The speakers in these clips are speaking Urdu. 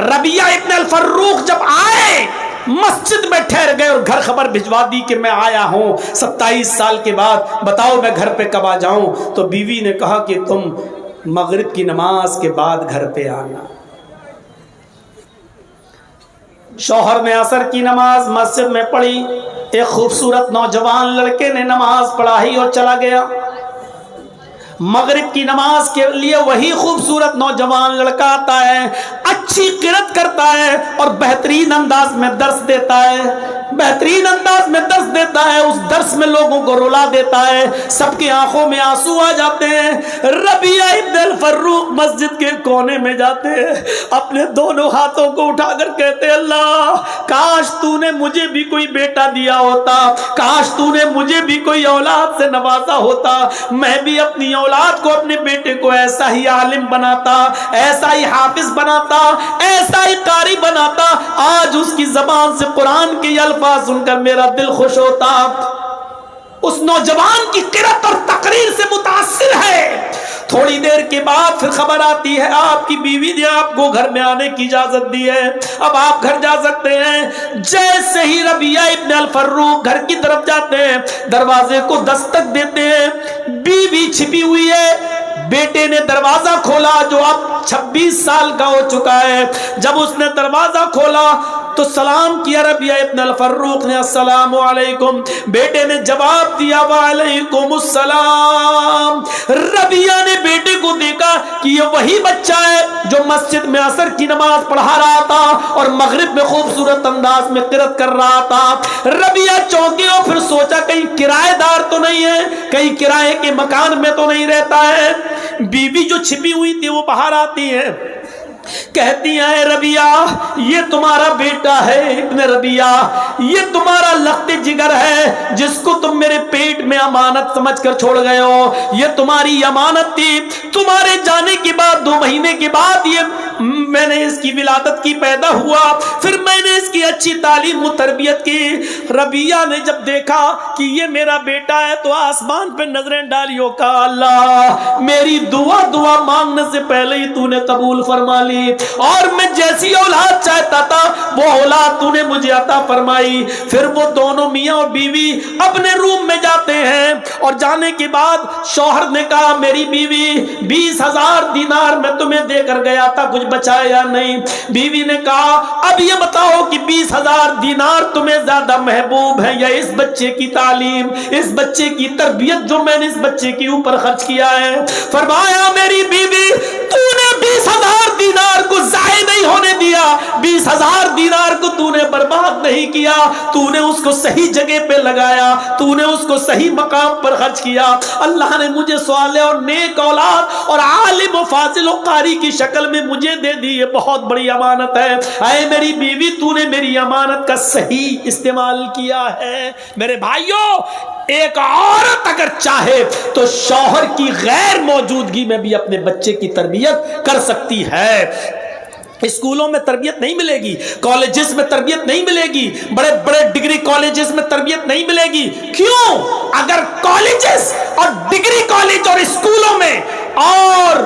ربیہ ابن الفروخ جب آئے مسجد میں ٹھہر گئے اور گھر خبر بھجوا دی کہ میں آیا ہوں 27 سال کے بعد، بتاؤ میں گھر پہ کب آ جاؤں؟ تو بیوی نے کہا کہ تم مغرب کی نماز کے بعد گھر پہ آنا۔ شوہر نے عصر کی نماز مسجد میں پڑھی، ایک خوبصورت نوجوان لڑکے نے نماز پڑھائی اور چلا گیا۔ مغرب کی نماز کے لیے وہی خوبصورت نوجوان لڑکا آتا ہے، اچھی قرات کرتا ہے اور بہترین انداز میں درس دیتا ہے، بہترین انداز میں درس دیتا ہے، اس درس میں لوگوں کو رلا دیتا ہے، سب کی آنکھوں میں آنسو آ جاتے ہیں۔ ربیہ ابن الفروخ مسجد کے کونے میں جاتے ہیں، اپنے دونوں ہاتھوں کو اٹھا کر کہتے ہیں اللہ کاش تو نے مجھے بھی کوئی بیٹا دیا ہوتا، کاش تو نے مجھے بھی کوئی اولاد سے نوازا ہوتا، میں بھی اپنی اولاد کو، اپنے بیٹے کو ایسا ہی عالم بناتا، ایسا ہی حافظ بناتا، ایسا ہی قاری بناتا، آج اس کی زبان سے قرآن کے یہ الفاظ سن کر میرا دل خوش ہوتا۔ اس نوجوان کی قرات اور تقریر سے متاثر ہے۔ تھوڑی دیر کے بعد پھر خبر آتی ہے آپ کی بیوی نے آپ کو گھر میں آنے کی اجازت دی ہے، اب آپ گھر جا سکتے ہیں۔ جیسے ہی ربیہ ابن الفروخ گھر کی طرف جاتے ہیں، دروازے کو دستک دیتے ہیں، بیوی چھپی ہوئی ہے۔ بیٹے نے دروازہ کھولا جو اب 26 سال کا ہو چکا ہے، جب اس نے دروازہ کھولا تو سلام کیا ربیہ ابن الفروخ نے، السلام علیکم۔ بیٹے نے جواب دیا وعلیکم السلام۔ ربیہ نے بیٹے کو دیکھا کہ یہ وہی بچہ ہے جو مسجد میں عصر کی نماز پڑھا رہا تھا اور مغرب میں خوبصورت انداز میں قرات کر رہا تھا۔ ربیہ چونکے اور پھر سوچا کہیں کرایہ دار تو نہیں ہے، کہیں کرائے کے مکان میں تو نہیں رہتا ہے۔ بیوی جو چھپی ہوئی تھی وہ باہر آتی ہے، کہتی ہیں ربیہ یہ تمہارا بیٹا ہے ابن ربیہ، یہ تمہارا لخت جگر ہے جس کو تم میرے پیٹ میں امانت سمجھ کر چھوڑ گئے ہو، یہ تمہاری امانت تھی، تمہارے جانے کے بعد 2 مہینے کے بعد یہ میں نے اس کی ولادت کی، پیدا ہوا، پھر میں نے اس کی اچھی تعلیم و تربیت کی۔ ربیہ نے جب دیکھا کہ یہ میرا بیٹا ہے تو آسمان پہ نظریں ڈالی اور کہا اللہ میری دعا مانگنے سے پہلے ہی تو نے قبول فرما لی، اور میں جیسی اولاد چاہتا تھا وہ اولاد تو نے مجھے عطا فرمائی۔ پھر وہ دونوں میاں اور بیوی اپنے روم میں جاتے ہیں، اور جانے کے بعد شوہر نے کہا میری بیوی 20,000 دینار میں تمہیں دے کر گیا تھا، کچھ بچا یا نہیں؟ بیوی نے کہا اب یہ بتاؤ کہ 20,000 دینار تمہیں زیادہ محبوب ہے یا اس بچے کی تعلیم، اس بچے کی تربیت جو میں نے اس بچے کے اوپر خرچ کیا ہے؟ فرمایا میری بیوی تو نے 20,000 دینار کو ضائع نہیں ہونے دیا، 20,000 دینار کو تو نے برباد نہیں کیا، تو نے اس کو صحیح جگہ پہ لگایا، تو نے اس کو صحیح مقام پر خرچ کیا۔ اللہ نے مجھے صالح اور نیک اولاد اور عالم و فاضل و قاری کی شکل میں مجھے دے دی، یہ بہت بڑی امانت ہے۔ اے میری بیوی تو نے میری امانت کا صحیح استعمال کیا ہے۔ میرے بھائیوں ایک عورت اگر چاہے تو شوہر کی غیر موجودگی میں بھی اپنے بچے کی تربیت کر سکتی ہے۔ اسکولوں میں تربیت نہیں ملے گی، کالجز میں تربیت نہیں ملے گی، بڑے بڑے ڈگری کالجز میں تربیت نہیں ملے گی۔ کیوں؟ اگر کالجز اور ڈگری کالج اور اسکولوں میں اور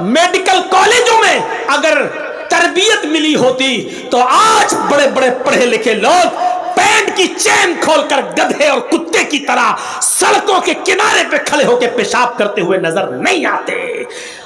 میڈیکل کالجوں میں اگر تربیت ملی ہوتی تو آج بڑے بڑے پڑھے لکھے لوگ پینٹ کی چین کھول کر گدھے اور کتے کی طرح سڑکوں کے کنارے پہ کھڑے ہو کے پیشاب کرتے ہوئے نظر نہیں آتے۔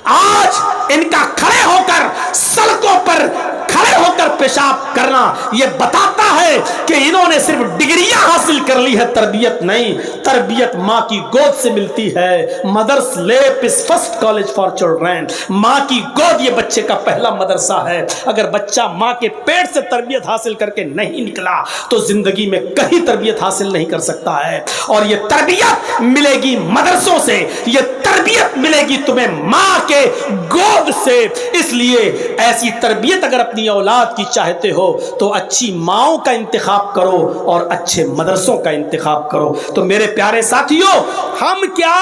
آج ان کا کھڑے ہو کر سڑکوں پر کھڑے ہو کر پیشاب کرنا یہ بتاتا ہے کہ انہوں نے صرف ڈگریاں حاصل کر لی ہے، تربیت نہیں۔ تربیت ماں کی گود سے ملتی ہے۔ مدرس لیپ از فرسٹ کالج فار چلڈرن، ماں کی گود یہ بچے کا پہلا مدرسہ ہے۔ اگر بچہ ماں کے پیٹ سے تربیت حاصل کر کے نہیں نکلا تو زندگی میں کہیں تربیت حاصل نہیں کر سکتا ہے۔ اور یہ تربیت ملے گی مدرسوں سے، یہ تربیت ملے گی تمہیں ماں کے گود سے۔ اس لیے ایسی تربیت اگر اپنی اولاد کی چاہتے ہو تو اچھی ماؤں کا انتخاب کرو اور اچھے مدرسوں کا انتخاب کرو۔ تو میرے پیارے ساتھیوں ہم کیا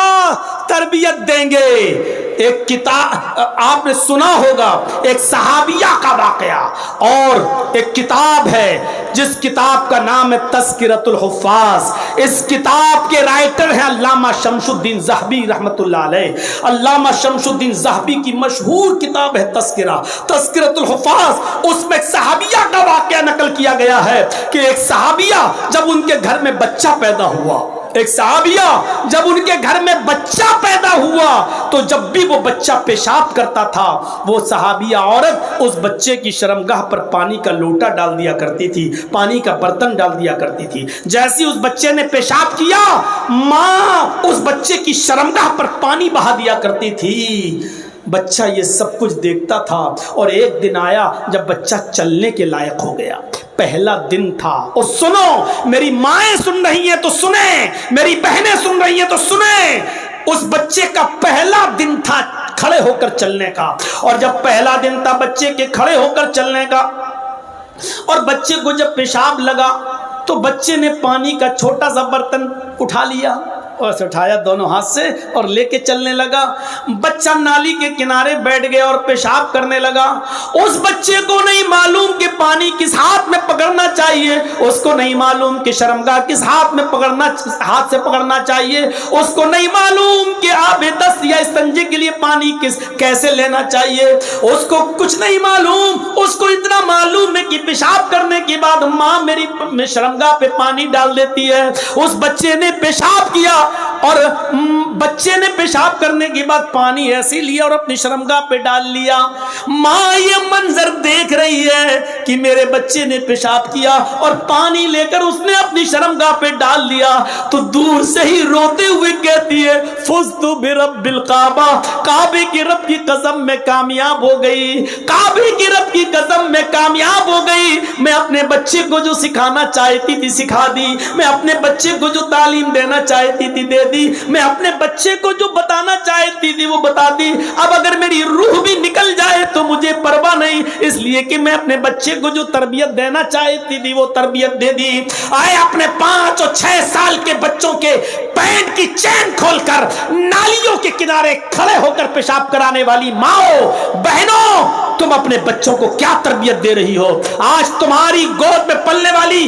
تربیت دیں گے؟ ایک کتاب آپ نے سنا ہوگا، ایک صحابیہ کا واقعہ، اور ایک کتاب ہے جس کتاب کا نام ہے تذکرۃ الحفاظ۔ اس کتاب کے رائٹر ہیں علامہ شمس الدین ذہبی رحمۃ اللہ علیہ۔ علامہ شمس الدین ذہبی کی مشہور کتاب ہے تذکرۃ الحفاظ۔ اس میں ایک صحابیہ کا واقعہ نقل کیا گیا ہے کہ ایک صحابیہ جب ان کے گھر میں بچہ پیدا ہوا، ایک صحابیہ جب ان کے گھر میں بچہ پیدا ہوا تو جب بھی وہ بچہ پیشاب کرتا تھا، وہ صحابیہ عورت اس بچے کی شرمگاہ پر پانی کا لوٹا ڈال دیا کرتی تھی، پانی کا برتن ڈال دیا کرتی تھی۔ جیسے اس بچے نے پیشاب کیا، ماں اس بچے کی شرمگاہ پر پانی بہا دیا کرتی تھی۔ بچہ یہ سب کچھ دیکھتا تھا، اور ایک دن آیا جب بچہ چلنے کے لائق ہو گیا، پہلا دن تھا۔ اور سنو، میری مائیں سن رہی ہیں تو سنیں، میری بہنیں سن رہی ہیں تو سنیں، اس بچے کا پہلا دن تھا کھڑے ہو کر چلنے کا۔ اور جب پہلا دن تھا بچے کے کھڑے ہو کر چلنے کا، اور بچے کو جب پیشاب لگا تو بچے نے پانی کا چھوٹا سا برتن اٹھا لیا اور اٹھایا دونوں ہاتھ سے اور لے کے چلنے لگا۔ بچہ نالی کے کنارے بیٹھ گیا اور پیشاب کرنے لگا۔ اس بچے کو نہیں معلوم کہ پانی کس ہاتھ میں پکڑنا چاہیے، اس کو نہیں معلوم کہ شرمگاہ کس ہاتھ سے پکڑنا چاہیے، اس کو نہیں معلوم کہ آب دست یا استنجے کے لیے پانی کیسے لینا چاہیے، اس کو کچھ نہیں معلوم۔ اس کو اتنا معلوم ہے کہ پیشاب کرنے کے بعد ماں میری شرمگاہ پہ پانی ڈال دیتی ہے۔ اس بچے نے پیشاب کیا، اور بچے نے پیشاب کرنے کے بعد پانی ایسے لیا اور اپنی شرمگاہ پہ ڈال لیا۔ ماں یہ منظر دیکھ رہی ہے کہ میرے بچے نے پیشاب کیا اور پانی لے کر اس نے اپنی شرمگاہ پہ ڈال لیا، تو دور سے ہی روتے ہوئے کہتی ہے فزت برب الکعبہ، کعبے کے رب کی قسم میں کامیاب ہو گئی، کعبے کے رب کی قسم میں کامیاب ہو گئی۔ میں اپنے بچے کو جو سکھانا چاہتی تھی سکھا دی، میں اپنے بچے کو جو تعلیم دینا چاہتی تھی دے دی، میں اپنے بچے کو جو بتانا چاہتی تھی وہ بتا دی۔ اب اگر میری روح بھی نکل جائے تو مجھے پرواہ نہیں، اس لیے کہ میں اپنے بچے کو جو تربیت دینا چاہتی تھی وہ تربیت دے دی۔ آئے اپنے 5 اور 6 سال کے بچوں کے پینٹ کی چین کھول کر نالیوں کے کنارے کھڑے ہو کر پیشاب کرانے والی ماؤں بہنوں، تم اپنے بچوں کو کیا تربیت دے رہی ہو؟ آج تمہاری گود میں پلنے والی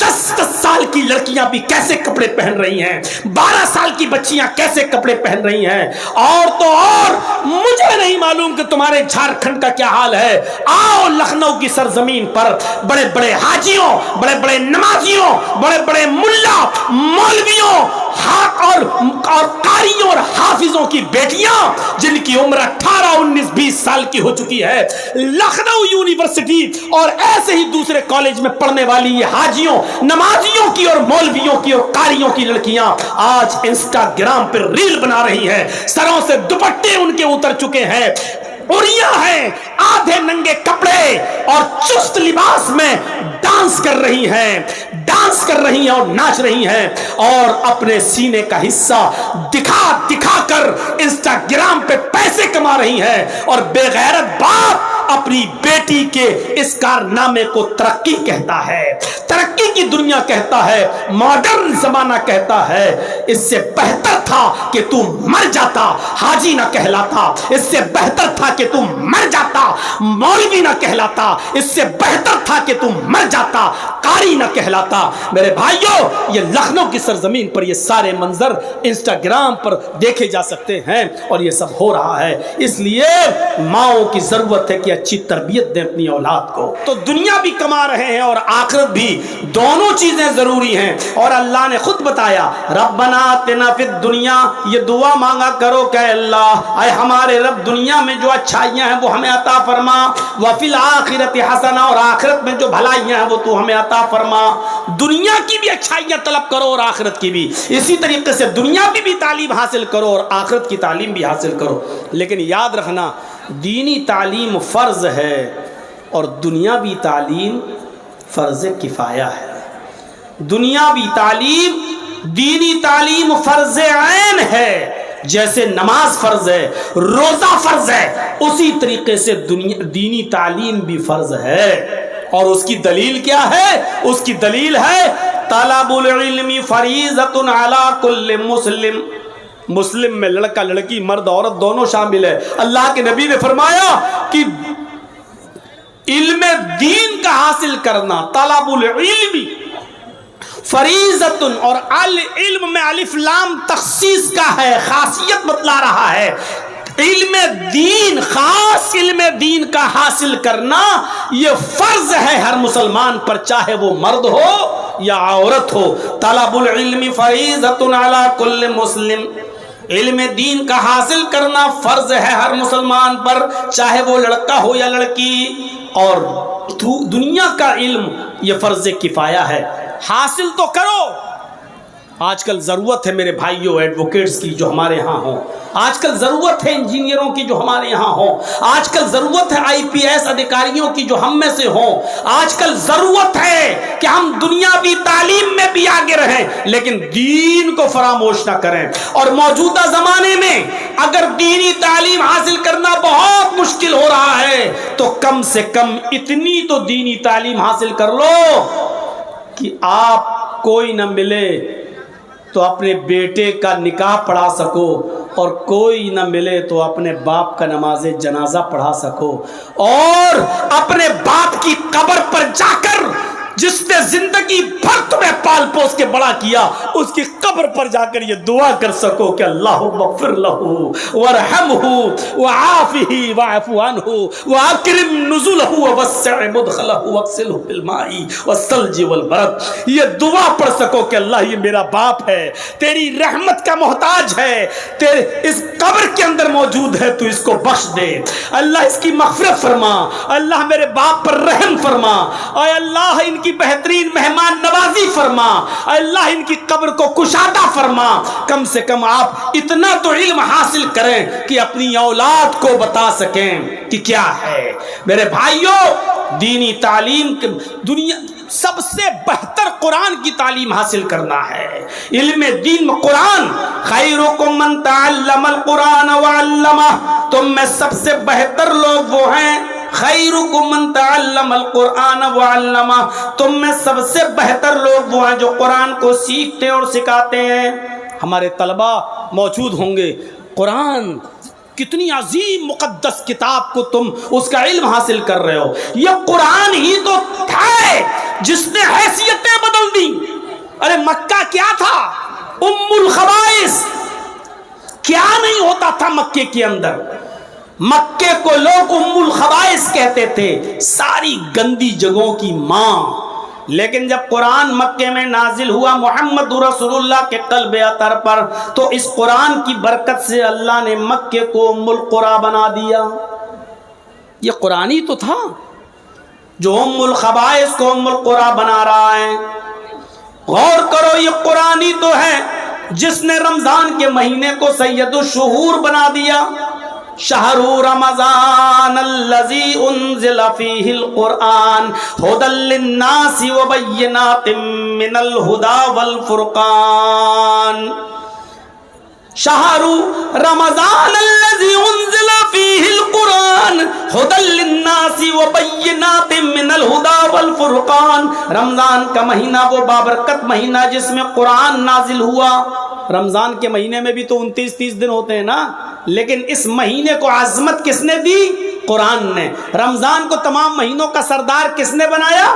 10 سال کی لڑکیاں بھی کیسے کپڑے پہن رہی ہیں، 12 سال کی بچیاں کیسے کپڑے پہن رہی ہیں، اور تو اور مجھے نہیں معلوم کہ تمہارے جھارکھنڈ کا کیا حال ہے۔ آؤ لکھنؤ کی سرزمین پر بڑے بڑے حاجیوں، بڑے بڑے نمازیوں، بڑے بڑے ملا مولویوں اور قاریوں اور حافظوں کی بیٹیاں جن کی عمر 18 19 20 سال کی ہو چکی ہے، لکھنؤ یونیورسٹی اور ایسے ہی دوسرے کالج میں پڑھنے والی یہ حاجیوں، نمازیوں کی اور مولویوں کی اور قاریوں کی لڑکیاں آج انسٹاگرام پر ریل بنا رہی ہیں، سروں سے دوپٹے ان کے اتر چکے ہیں، اڑیاں ہیں، آدھے ننگے کپڑے اور چست لباس میں ڈانس کر رہی ہیں اور ناچ رہی ہیں، اور اپنے سینے کا حصہ دکھا کر انسٹاگرام پہ پیسے کما رہی ہیں، اور بے غیرت باپ اپنی بیٹی کے اس کارنامے کو ترقی کہتا ہے، ترقی کی دنیا کہتا ہے، ماڈرن زمانہ کہتا ہے۔ اس سے بہتر تھا کہ تم مر جاتا، حاجی نہ کہلاتا، اس سے بہتر تھا کہ تم مر جاتا، مولوی نہ کہلاتا، اس سے بہتر تھا کہ تم مر جاتا، قاری نہ کہلاتا۔ میرے بھائیوں، یہ لکھنؤ کی سرزمین پر یہ سارے منظر انسٹاگرام پر دیکھے جا سکتے ہیں، اور یہ سب ہو رہا ہے۔ اس لیے ماؤں کی ضرورت ہے کہ اچھی تربیت دیں اپنی اولاد کو، تو دنیا بھی کما رہے ہیں اور آخرت بھی، دونوں چیزیں ضروری ہیں۔ اور اللہ نے خود بتایا ربنا آتنا فی الدنیا، یہ دعا مانگا کرو کہ اللہ اے ہمارے رب دنیا میں جو اچھائیاں ہیں وہ ہمیں عطا فرما، وفی الآخرۃ حسنہ، اور آخرت میں جو بھلائیاں ہیں وہ تو ہمیں عطا فرما۔ دنیا کی بھی اچھائیاں طلب کرو اور آخرت کی بھی، اسی طریقے سے دنیا کی بھی تعلیم حاصل کرو اور آخرت کی تعلیم بھی حاصل کرو، لیکن یاد رکھنا دینی تعلیم فرض ہے اور دنیاوی تعلیم فرض کفایہ ہے۔ دنیاوی تعلیم، دینی تعلیم فرض عین ہے، جیسے نماز فرض ہے، روزہ فرض ہے، اسی طریقے سے دینی تعلیم بھی فرض ہے۔ اور اس کی دلیل کیا ہے؟ اس کی دلیل ہے طلب العلم فریضۃ علی کل مسلم، مسلم میں لڑکا لڑکی مرد عورت دونوں شامل ہے. اللہ کے نبی نے فرمایا کہ علم دین کا حاصل کرنا، طلب العلم فریضۃ، اور علم میں الف لام تخصیص کا ہے، خاصیت بتلا رہا ہے. علم دین، خاص علم دین کا حاصل کرنا یہ فرض ہے ہر مسلمان پر، چاہے وہ مرد ہو یا عورت ہو. طلب العلم فریضۃ علی کل مسلم، علم دین کا حاصل کرنا فرض ہے ہر مسلمان پر، چاہے وہ لڑکا ہو یا لڑکی. اور دنیا کا علم یہ فرض کفایہ ہے، حاصل تو کرو. آج کل ضرورت ہے میرے بھائیوں ایڈوکیٹس کی جو ہمارے ہاں ہوں، آج کل ضرورت ہے انجینئروں کی جو ہمارے یہاں ہوں، آج کل ضرورت ہے IPS ادھیکاریوں کی جو ہم میں سے ہوں. آج کل ضرورت ہے کہ ہم دنیاوی تعلیم میں بھی آگے رہیں لیکن دین کو فراموش نہ کریں. اور موجودہ زمانے میں اگر دینی تعلیم حاصل کرنا بہت مشکل ہو رہا ہے تو کم سے کم اتنی تو دینی تعلیم حاصل کر لو کہ آپ کوئی نہ ملے تو اپنے بیٹے کا نکاح پڑھا سکو، اور کوئی نہ ملے تو اپنے باپ کا نماز جنازہ پڑھا سکو، اور اپنے باپ کی قبر پر جا کر جس نے زندگی بھر تمہیں پال پوس کے بڑا کیا اس کی قبر پر جا کر یہ دعا کر سکو کہ اللہم اغفر لہ وارحمہ وعافہ واعف عنہ واکرم نزلہ ووسع مدخلہ واغسلہ بالماء والثلج والبرد. یہ دعا پڑھ سکو کہ اللہ یہ میرا باپ ہے، تیری رحمت کا محتاج ہے، تیرے اس قبر کے اندر موجود ہے، تو اس کو بخش دے، اللہ اس کی مغفرت فرما، اللہ میرے باپ پر رحم فرما، اے اللہ ان کی بہترین مہمان نوازی فرما، اللہ ان کی قبر کو کشادہ فرما. کم سے کم آپ اتنا تو علم حاصل کریں کہ اپنی اولاد کو بتا سکیں کہ کیا ہے. میرے بھائیوں، دینی تعلیم دنیا سب سے بہتر قرآن کی تعلیم حاصل کرنا ہے. علم دین میں قرآن، خیرکم من تعلم القرآن وعلمہ، تم میں سب سے بہتر لوگ وہ ہیں، خیرکم من تعلم القرآن وعلمہ، تم میں سب سے بہتر لوگ وہ ہیں جو قرآن کو سیکھتے اور سکھاتے ہیں. ہمارے طلبہ موجود ہوں گے. قرآن کتنی عظیم مقدس کتاب کو تم اس کا علم حاصل کر رہے ہو. یہ قرآن ہی تو تھا جس نے حیثیتیں بدل دی. ارے مکہ کیا تھا؟ ام الخبائث. کیا نہیں ہوتا تھا مکے کے اندر؟ مکے کو لوگ ام الخبائث کہتے تھے، ساری گندی جگہوں کی ماں. لیکن جب قرآن مکے میں نازل ہوا محمد رسول اللہ کے قلب اطہر پر، تو اس قرآن کی برکت سے اللہ نے مکے کو ام القری بنا دیا. یہ قرآن ہی تو تھا جو ام الخبائث کو ام القری بنا رہا ہے. غور کرو، یہ قرآن ہی تو ہے جس نے رمضان کے مہینے کو سید الشہور بنا دیا. شہر رمضان الذی انزل فیہ القرآن ھدی للناس وبینات من الھدی والفرقان. شہر رمضان الذی انزل فیہ القرآن ھدی للناس وبینات من الھدی والفرقان. رمضان کا مہینہ وہ بابرکت مہینہ جس میں قرآن نازل ہوا. رمضان کے مہینے میں بھی تو 29-30 دن ہوتے ہیں نا، لیکن اس مہینے کو عظمت کس نے دی؟ قرآن نے. رمضان کو تمام مہینوں کا سردار کس نے بنایا؟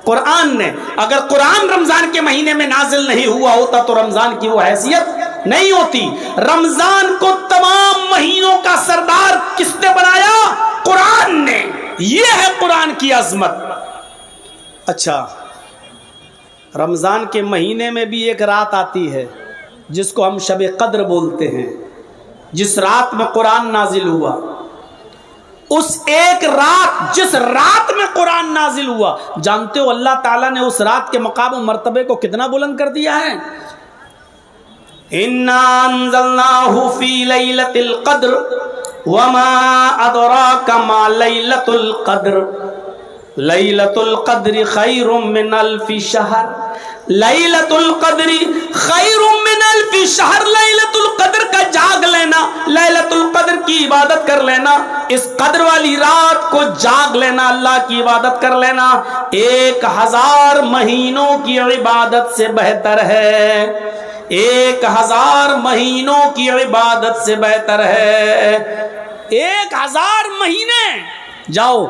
قرآن نے. اگر قرآن رمضان کے مہینے میں نازل نہیں ہوا ہوتا تو رمضان کی وہ حیثیت نہیں ہوتی. رمضان کو تمام مہینوں کا سردار کس نے بنایا؟ قرآن نے. یہ ہے قرآن کی عظمت. اچھا، رمضان کے مہینے میں بھی ایک رات آتی ہے جس کو ہم شب قدر بولتے ہیں، جس رات میں قرآن نازل ہوا. اس ایک رات، جس رات میں قرآن نازل ہوا، جانتے ہو اللہ تعالیٰ نے اس رات کے مقام و مرتبے کو کتنا بلند کر دیا ہے؟ اِنَّا أَنزَلْنَاهُ فِي لَيْلَةِ الْقَدْرِ وَمَا أَدْرَاكَ مَا لَيْلَةُ الْقَدْرِ لیلۃ القدر خیر من الف شہر. لیلۃ القدر خیر من الف شہر. لیلۃ القدر کا جاگ لینا، لیلۃ القدر کی عبادت کر لینا، اس قدر والی رات کو جاگ لینا، اللہ کی عبادت کر لینا 1000 مہینوں کی عبادت سے بہتر ہے. 1000 مہینوں کی عبادت سے بہتر ہے. 1000 مہینے جاؤ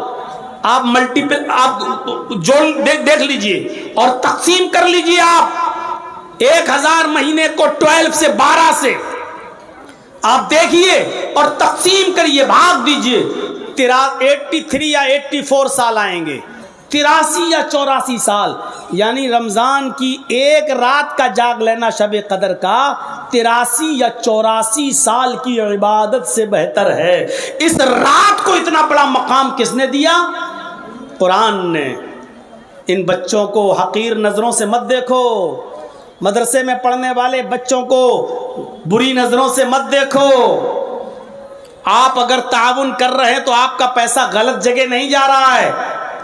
آپ ملٹیپل آپ جوڑ دیکھ لیجئے اور تقسیم کر لیجئے. آپ 1000 مہینے کو 12 سے 12 سے آپ دیکھیے اور تقسیم کریے, بھاگ دیجئے. 83 یا 84 سال آئیں گے, 83 یا 84 سال, یعنی رمضان کی ایک رات کا جاگ لینا شب قدر کا 83 یا 84 سال کی عبادت سے بہتر ہے. اس رات کو اتنا بڑا مقام کس نے دیا؟ قرآن نے. ان بچوں کو حقیر نظروں سے مت دیکھو, مدرسے میں پڑھنے والے بچوں کو بری نظروں سے مت دیکھو. آپ اگر تعاون کر رہے ہیں تو آپ کا پیسہ غلط جگہ نہیں جا رہا ہے.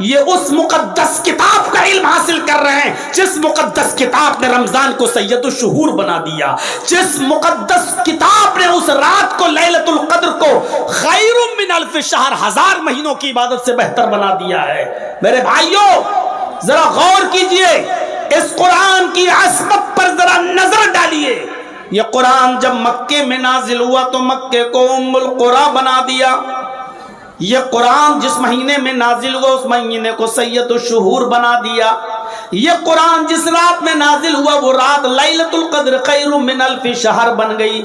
یہ اس مقدس کتاب کا علم حاصل کر رہے ہیں جس مقدس کتاب نے رمضان کو سید الشہور بنا دیا, جس مقدس کتاب نے اس رات کو لیلۃ القدر کو خیر من الف شہر 1000 مہینوں کی عبادت سے بہتر بنا دیا ہے. میرے بھائیوں ذرا غور کیجئے, اس قرآن کی عظمت پر ذرا نظر ڈالیے. یہ قرآن جب مکے میں نازل ہوا تو مکے کو ام القری بنا دیا. یہ قرآن جس مہینے میں نازل ہوا اس مہینے کو سید الشہور بنا دیا. یہ قرآن جس رات میں نازل ہوا وہ رات لیلۃ القدر خیر من الف شہر بن گئی.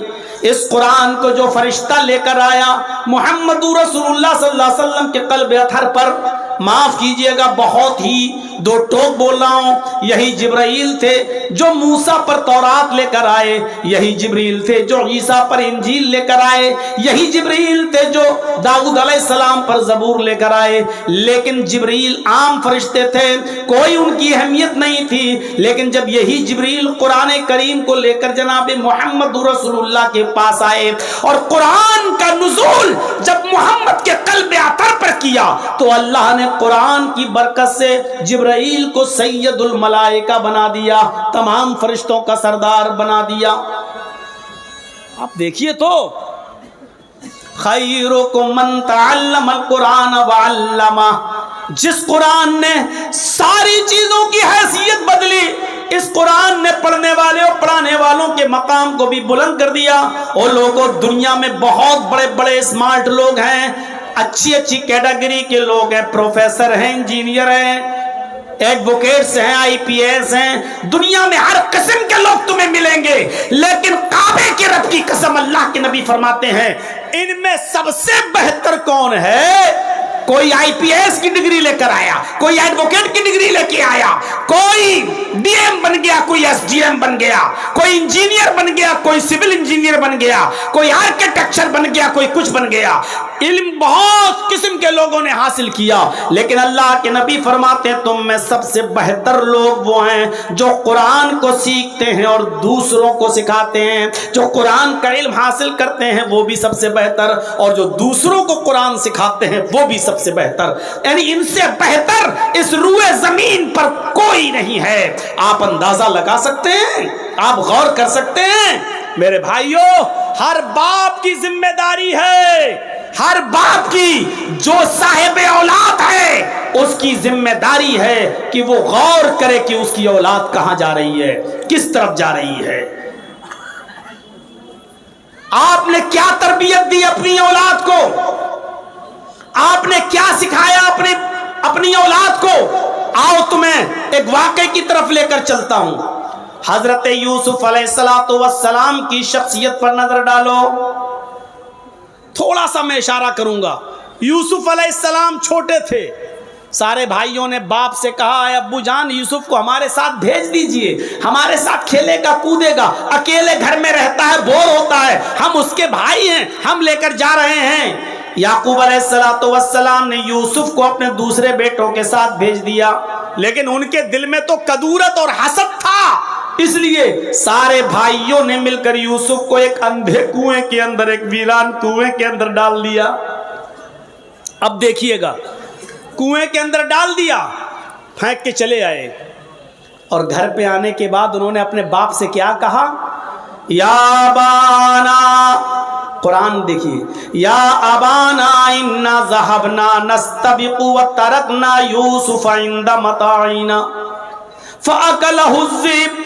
اس قرآن کو جو فرشتہ لے کر آیا محمد رسول اللہ صلی اللہ علیہ وسلم کے قلب اطہر پر, معاف کیجئے گا بہت ہی دو ٹوک بول رہا ہوں, یہی جبرائیل تھے جو موسیٰ پر تورات لے کر آئے, یہی جبرائیل تھے جو عیسیٰ پر انجیل لے کر آئے, یہی جبرائیل تھے جو داؤد علیہ السلام پر زبور لے کر آئے. لیکن جبرائیل عام فرشتے تھے, کوئی ان کی اہمیت نہیں تھی. لیکن جب یہی جبرائیل قرآن کریم کو لے کر جناب محمد رسول اللہ کے پاس آئے اور قرآن کا نزول جب محمد کے قلب اطہر پر کیا تو اللہ نے قرآن کی برکت سے جبرائیل کو سید الملائکہ بنا دیا, تمام فرشتوں کا سردار بنا دیا. آپ دیکھیے تو خیرکم من تعلم القرآن وعلمہ, جس قرآن نے ساری چیزوں کی حیثیت بدلی, اس قرآن نے پڑھنے والے اور پڑھانے والوں کے مقام کو بھی بلند کر دیا. اور لوگوں دنیا میں بہت بڑے بڑے اسمارٹ لوگ ہیں, اچھی اچھی کیٹیگری کے لوگ ہیں, پروفیسر ہیں, انجینئر ہیں, ایڈوکیٹس ہیں, آئی پی ایس ہیں, دنیا میں ہر قسم کے لوگ تمہیں ملیں گے. لیکن کعبے کے رب کی قسم اللہ کے نبی فرماتے ہیں ان میں سب سے بہتر کون ہے؟ کوئی آئی پی ایس کی ڈگری لے کر آیا, کوئی ایڈوکیٹ کی ڈگری لے کے آیا, کوئی ڈی ایم بن گیا, کوئی ایس ڈی ایم بن گیا, کوئی انجینئر بن گیا, کوئی سول انجینئر بن گیا, کوئی آرکیٹیکچر بن گیا, کوئی کچھ بن گیا. علم بہت قسم کے لوگوں نے حاصل کیا. لیکن اللہ کے نبی فرماتے ہیں تم میں سب سے بہتر لوگ وہ ہیں جو قرآن کو سیکھتے ہیں اور دوسروں کو سکھاتے ہیں. جو قرآن کا علم حاصل کرتے ہیں وہ بھی سب سے بہتر, اور جو دوسروں کو قرآن سکھاتے ہیں وہ بھی سب سے بہتر. یعنی ان سے بہتر اس روئے زمین پر کوئی نہیں ہے. آپ اندازہ لگا سکتے ہیں, آپ غور کر سکتے ہیں. میرے بھائیوں ہر باپ کی ذمہ داری ہے, ہر باپ کی جو صاحب اولاد ہے اس کی ذمہ داری ہے کہ وہ غور کرے کہ اس کی اولاد کہاں جا رہی ہے, کس طرف جا رہی ہے. آپ نے کیا تربیت دی اپنی اولاد کو, آپ نے کیا سکھایا اپنی اولاد کو. آؤ تمہیں ایک واقعے کی طرف لے کر چلتا ہوں. حضرت یوسف علیہ السلام کی شخصیت پر نظر ڈالو. تھوڑا سا میں اشارہ کروں گا. یوسف علیہ السلام چھوٹے تھے, سارے بھائیوں نے باپ سے کہا اے ابو جان یوسف کو ہمارے ساتھ بھیج دیجئے, ہمارے ساتھ کھیلے گا کودے گا, اکیلے گھر میں رہتا ہے, بور ہوتا ہے, ہم اس کے بھائی ہیں, ہم لے کر جا رہے ہیں. یعقوب علیہ السلام نے یوسف کو اپنے دوسرے بیٹوں کے ساتھ بھیج دیا, لیکن ان کے دل میں تو کدورت اور حسد تھا, اس لیے سارے بھائیوں نے مل کر یوسف کو ایک اندھے کنویں کے اندر, ایک ویران کنویں کے اندر ڈال دیا. اب دیکھیے گا, کنویں کے اندر ڈال دیا, پھینک کے چلے آئے, اور گھر پہ آنے کے بعد انہوں نے اپنے باپ سے کیا کہا؟ یا ابانا, قرآن دیکھیے, یا ابانا انا ذهبنا نستبق وترکنا یوسف عند متاعنا فاکلہ الذئب